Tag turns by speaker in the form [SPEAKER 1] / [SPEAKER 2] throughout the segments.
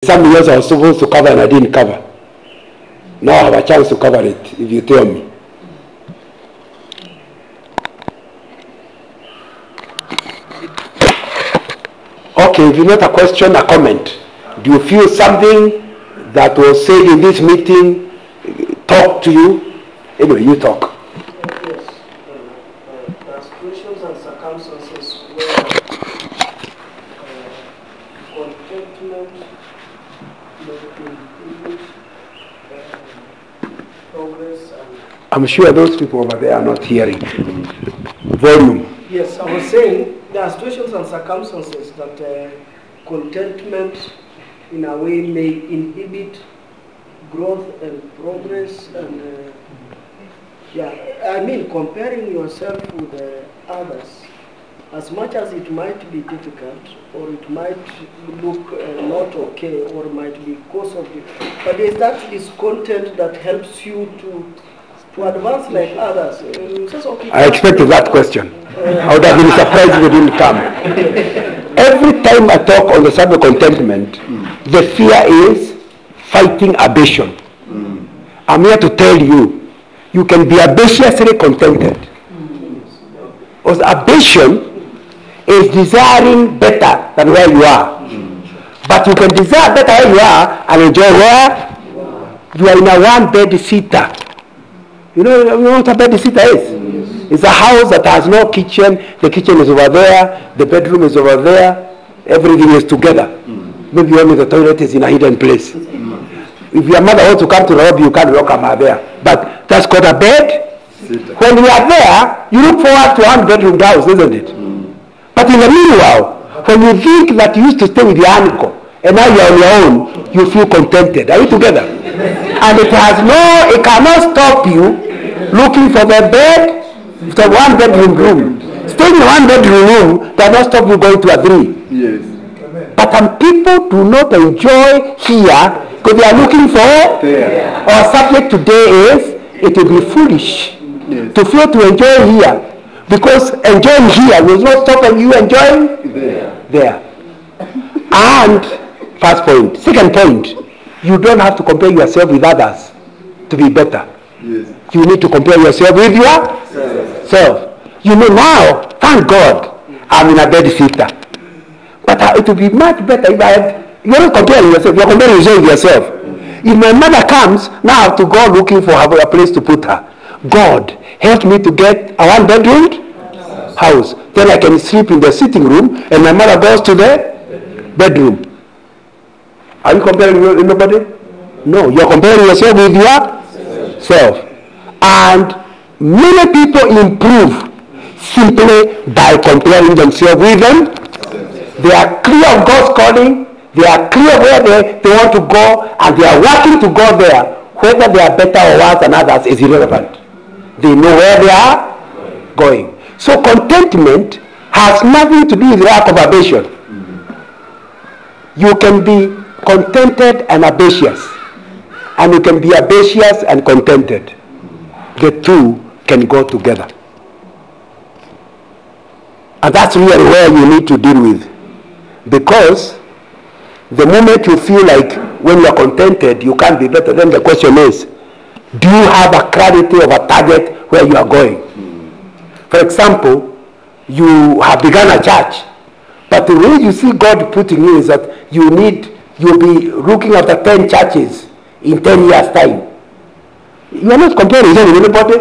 [SPEAKER 1] Some years I was supposed to cover and I didn't cover. Now I have a chance to cover it, if you tell me. Okay, if you not a question, a comment. Do you feel something that was said in this meeting talk to you? Anyway, you talk.
[SPEAKER 2] Yes. There situations and circumstances where contentment may inhibit progress and...
[SPEAKER 1] I'm sure those people over there are not hearing. Volume.
[SPEAKER 2] Yes, I was saying there are situations and circumstances that contentment in a way may inhibit growth and progress and I mean comparing yourself with others, as much as it might be difficult or it might look not okay or might be cause of it, but there's that discontent that helps you to advance like others. Okay,
[SPEAKER 1] I expected that question. I would have been surprised if it didn't come. Every time I talk on the subject of contentment, the fear is fighting ambition. I'm here to tell you, you can be ambitiously contented. Because ambition is desiring better than where you are. But you can desire better where you are and enjoy where you are in a one-bed seater. You know what a bed sitter is? It's a house that has no kitchen. The kitchen is over there. The bedroom is over there. Everything is together. Maybe only the toilet is in a hidden place. If your mother wants to come to Nairobi, you can't welcome her there. But that's called a bed. When you are there, you look forward to one bedroom house, isn't it? But in the meanwhile, when you think that you used to stay with your uncle and now you are on your own, you feel contented. Are we together? And it cannot stop you looking for the bed, the one bedroom room. Staying in one bedroom room does not stop you going to a three.
[SPEAKER 3] Yes.
[SPEAKER 1] But some people do not enjoy here because they are looking for there. Our subject today is, it will be foolish to fail to enjoy here, because enjoying here will not stop you enjoying there. And first point. Second point, you don't have to compare yourself with others to be better.
[SPEAKER 3] Yes.
[SPEAKER 1] You need to compare yourself with yourself. You know now, thank God, I'm in a bed sitter. But it would be much better if I had... You're not comparing yourself, you're comparing yourself with yourself. If my mother comes, now I have to go looking for a place to put her. God, help me to get a one-bedroom house. Then I can sleep in the sitting room and my mother goes to the bedroom. Are you comparing with nobody? No, you're comparing yourself with yourself. And many people improve simply by comparing themselves with them. They are clear of God's calling. They are clear where they want to go, and they are working to go there. Whether they are better or worse than others is irrelevant. They know where they are going. So contentment has nothing to do with lack of ambition. You can be contented and ambitious, and you can be ambitious and contented. The two can go together. And that's really where you need to deal with. Because the moment you feel like when you are contented you can't be better, then the question is, do you have a clarity of a target where you are going? For example, you have begun a church, but the way you see God putting you is that you'll be looking after 10 churches in 10 years' time. You are not comparing with anybody.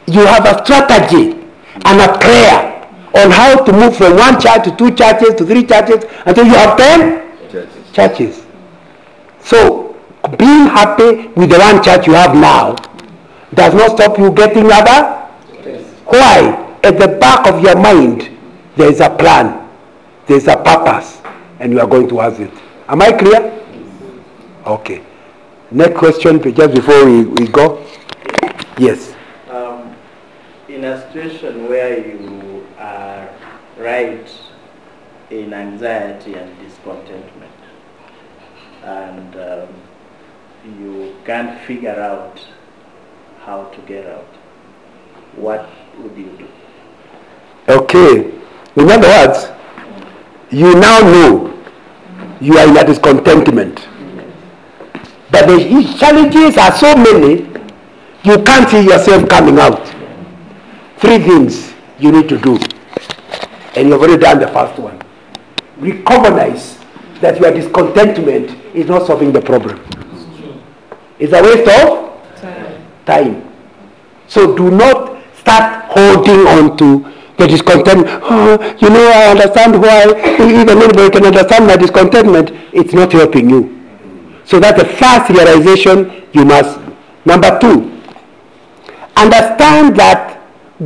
[SPEAKER 1] You have a strategy and a prayer on how to move from one church to 2 churches to 3 churches until you have 10 churches. So being happy with the one church you have now does not stop you getting other. Why? At the back of your mind there is a plan, there is a purpose, and you are going towards it. Am I clear? Okay. Next question, just before we go. Yes.
[SPEAKER 4] In a situation where you are right in anxiety and discontentment, and you can't figure out how to get out, what would you do?
[SPEAKER 1] Okay. In other words, you now know you are in a discontentment. But the challenges are so many, you can't see yourself coming out. 3 things you need to do. And you've already done the first one. Recognize that your discontentment is not solving the problem. It's a waste of time. So do not start holding on to the discontentment. Oh, I understand why. Even anybody can understand my discontentment. It's not helping you. So that's the first realization you must. Number 2, understand that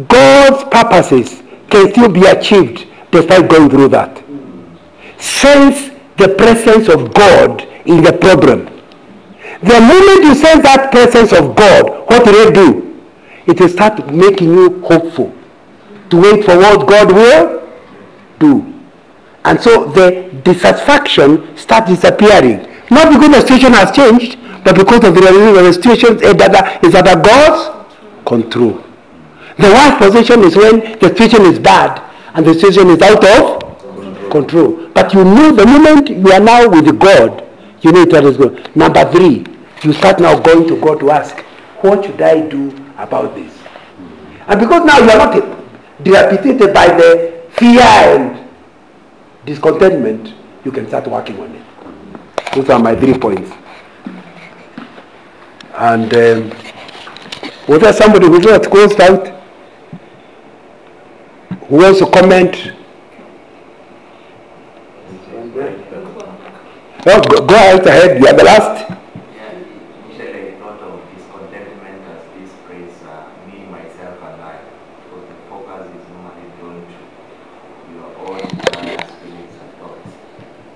[SPEAKER 1] God's purposes can still be achieved despite going through that. Sense the presence of God in the problem. The moment you sense that presence of God, what will it do? It will start making you hopeful to wait for what God will do. And so the dissatisfaction starts disappearing. Not because the situation has changed, but because of the situation is under God's control. The worst position is when the situation is bad and the situation is out of control. But you know the moment you are now with God, you know it is good. Number 3, you start now going to God to ask, what should I do about this? And because now you are not dilapidated by the fear and discontentment, you can start working on it. Those are my 3 points. And was there somebody who was closed out? Who wants to comment? Oh, go ahead. You are the last.
[SPEAKER 3] Initially I thought of discontentment as this phrase, me, myself, and I. Because the focus is normally drawn to your own desires, feelings, and thoughts.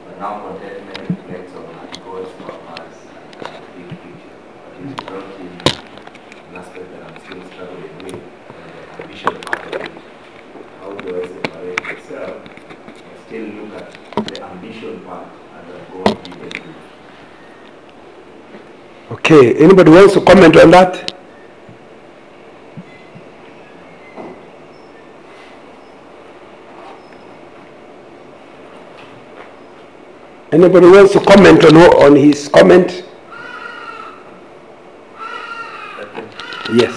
[SPEAKER 3] But now contentment reflects on God's purpose and the big picture. But it's brought in an aspect that I'm still struggling with, the ambition part of it. How do I separate myself and still look at the ambition part and the God given to me?
[SPEAKER 1] Okay, anybody wants to comment on that? Anybody wants to comment on his comment? Yes.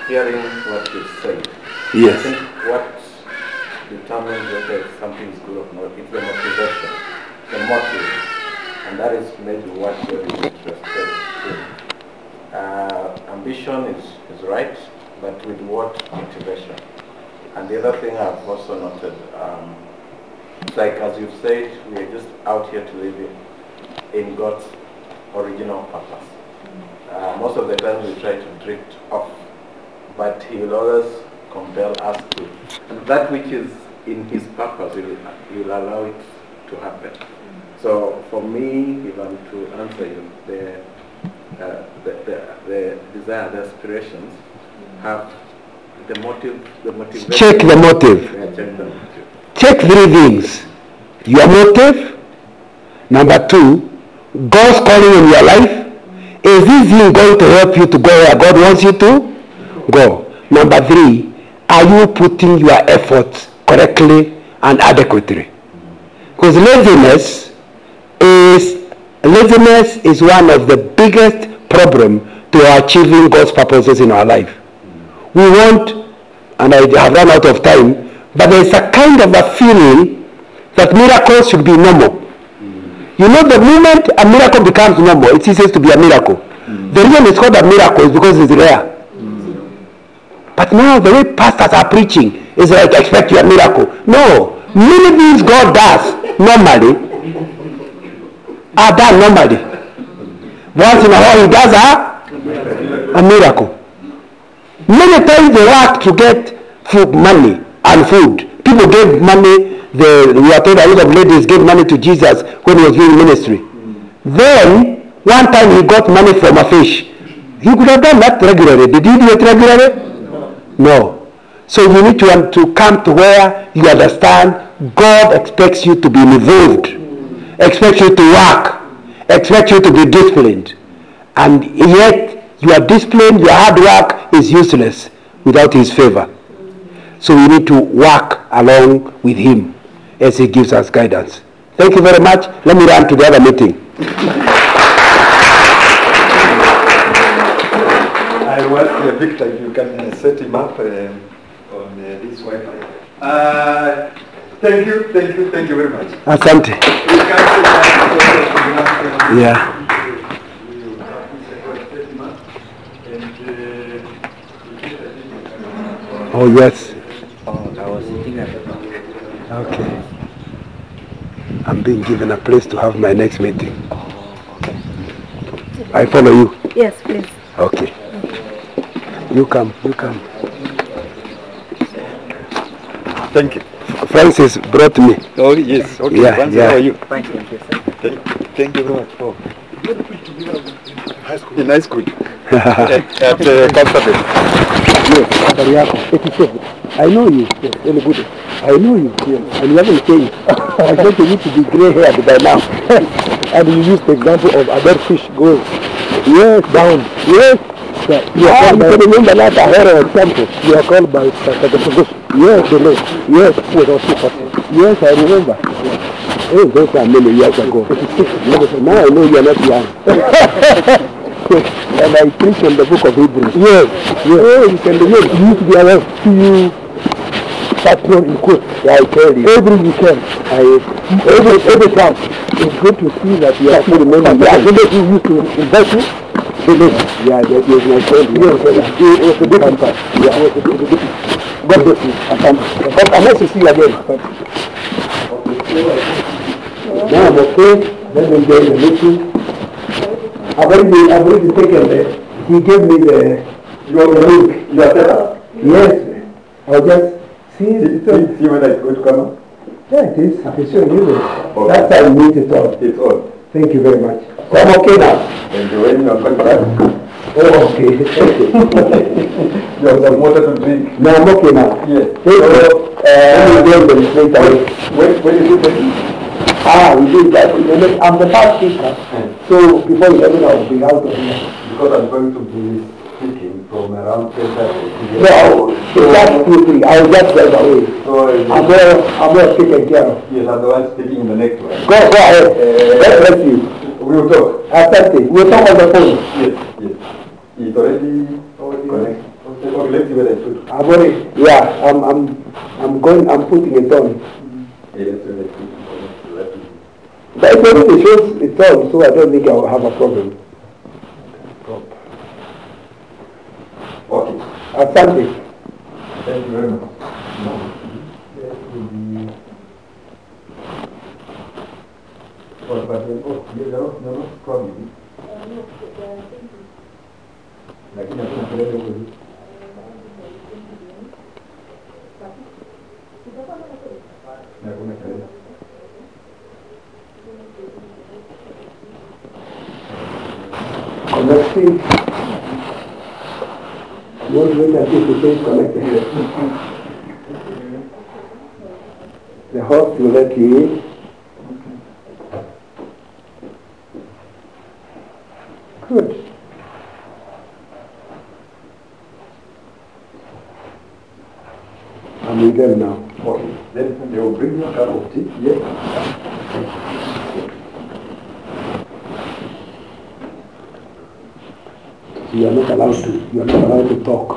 [SPEAKER 5] Hearing what you say.
[SPEAKER 1] Yes.
[SPEAKER 5] I think what determines whether something is good or not, it's the motivation, the motive, and that is maybe what God is interested in. Ambition is right, but with what motivation? And the other thing I've also noted, it's like as you've said, we are just out here to live in God's original purpose. Most of the time we try to drift off, but He will always compel us to. And that which is in His purpose, He will allow it to happen. So for me, if I'm to answer you, the desire, the aspirations have the motivation.
[SPEAKER 1] Check the motive.
[SPEAKER 5] Yeah, check the motive.
[SPEAKER 1] Check 3 things. Your motive. Number 2, God's calling in your life. Is this thing going to help you to go where God wants you to go? Number 3, are you putting your efforts correctly and adequately? Because laziness is one of the biggest problems to achieving God's purposes in our life. We want, and I have run out of time, but there is a kind of a feeling that miracles should be normal. You know, the moment a miracle becomes normal, it ceases to be a miracle. The reason it's called a miracle is because it's rare. But now the way pastors are preaching is like, expect your miracle. No, many things God does normally are done normally. Once in a while He does a miracle. Many times they work to get food, money and food. People gave money. We are told a lot of ladies gave money to Jesus when He was doing ministry. Then one time He got money from a fish. He could have done that regularly. Did He do it regularly? No. So you need to come to where you understand God expects you to be involved, expects you to work, expects you to be disciplined. And yet your discipline, your hard work is useless without His favor. So we need to work along with Him as He gives us guidance. Thank you very much. Let me run to the other meeting.
[SPEAKER 6] I was Victor, if you can set him up on this Wi-Fi. Thank you very much.
[SPEAKER 1] Asante. Yeah. Oh, yes.
[SPEAKER 7] Oh, I was sitting at the back.
[SPEAKER 1] Okay. I'm being given a place to have my next meeting. I follow you.
[SPEAKER 8] Yes, please.
[SPEAKER 1] Okay. You come.
[SPEAKER 6] Thank you.
[SPEAKER 1] Francis brought me.
[SPEAKER 6] Oh, yes. Okay.
[SPEAKER 1] Yeah,
[SPEAKER 6] Francis,
[SPEAKER 1] yeah.
[SPEAKER 6] how are you?
[SPEAKER 7] Thank you, sir.
[SPEAKER 6] Thank you very much. Oh. In high school. At Kapsabet.
[SPEAKER 1] Yes, Kariako, 87. I know you. Yes, very good. I know you. Yes. And you haven't changed. I thought you need to be grey-haired by now. And you used the example of a dead fish going. Yes, down. Yes. You can remember that a hero example. You are called by Sakatogush. Yes, the name. Yes, was also possible. Yes, I remember. Oh, those are many years ago. Now I know you are not young. And I preach on the book of Hebrews. Yes. Oh, you can remember. You need to be alive to you. Patron in quote. Yeah, I tell you. Every weekend. Every time. It's good to see that you are still remembering. Yeah, you used to invite you. Yeah, that was my friend. Yes, it was a different time. Yeah, it was a different. God bless you. But I'm nice to see you again. Now I'm okay. Let me join the meeting. I've already taken the, he gave me the link. You are set up? Yes. I'll just see whether it's going to come up. Yeah, it is. It's showing you there. Okay. That time means it's on. It's on. Thank you very much. So I'm okay now.
[SPEAKER 6] And you're waiting on contract?
[SPEAKER 1] Oh, okay.
[SPEAKER 6] You have some water to drink?
[SPEAKER 1] No, I'm okay now.
[SPEAKER 6] Yes.
[SPEAKER 1] Thank you. Let me go straight away.
[SPEAKER 6] When is it?
[SPEAKER 1] We did that. I'm the past speaker. So before you let me know, I'll be out of here.
[SPEAKER 6] Because I'm going to be speaking from around 10:30.
[SPEAKER 1] No, that's 2-3. I'll just drive away.
[SPEAKER 6] So
[SPEAKER 1] I'm well taken care of.
[SPEAKER 6] yes, I'm the one speaking in the next one.
[SPEAKER 1] Go ahead. God bless you.
[SPEAKER 6] We will talk.
[SPEAKER 1] Asante. We'll talk on the phone.
[SPEAKER 6] Yes. It's already connected. Okay, let's see whether it's good.
[SPEAKER 1] I'm already, yeah, I'm putting it on.
[SPEAKER 6] Yeah, let's see.
[SPEAKER 1] But it already shows it's on, so I don't think I'll have a problem.
[SPEAKER 6] Okay.
[SPEAKER 1] Asante.
[SPEAKER 6] Thank you very much. No problem. Lakini hakuna kelele huko juu. Hakuna kelele.
[SPEAKER 1] Connecting. You want to wait until the thing is connected. The host will let you in. Good. I'm with them now.
[SPEAKER 6] Okay. Then they will bring you a cup of tea. Yes.
[SPEAKER 1] You are not allowed to talk.